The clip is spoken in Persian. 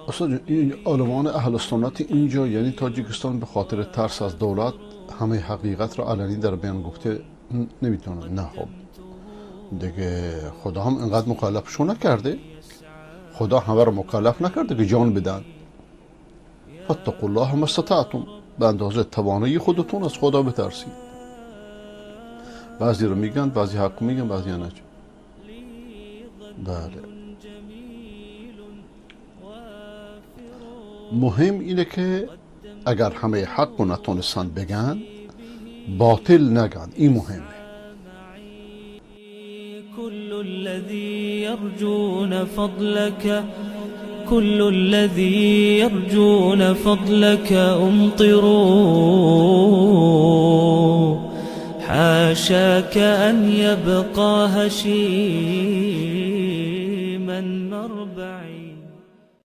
اصلا این علمان اهل سنت اینجا یعنی تاجیکستان به خاطر ترس از دولت همه حقیقت را علنی در بیان گفته نمیتونن. نه خب دیگه خدا هم اینقدر مکلفشون نکرده، خدا همه را مکلف نکرده که جان بدن. فاتقوا الله ما استطعتم، به اندازه توانایی خودتون از خدا بترسید. بعضی رو میگن، بعضی حق میگن، بعضی نه. بله، مهم اینه که اگر همه حق رو نتونستن بگن باطل نگن، این مهمه. كل الذي يرجون فضلك، كل الذي يرجون فضلك أمطروا، حاشاك أن يبقى هشيما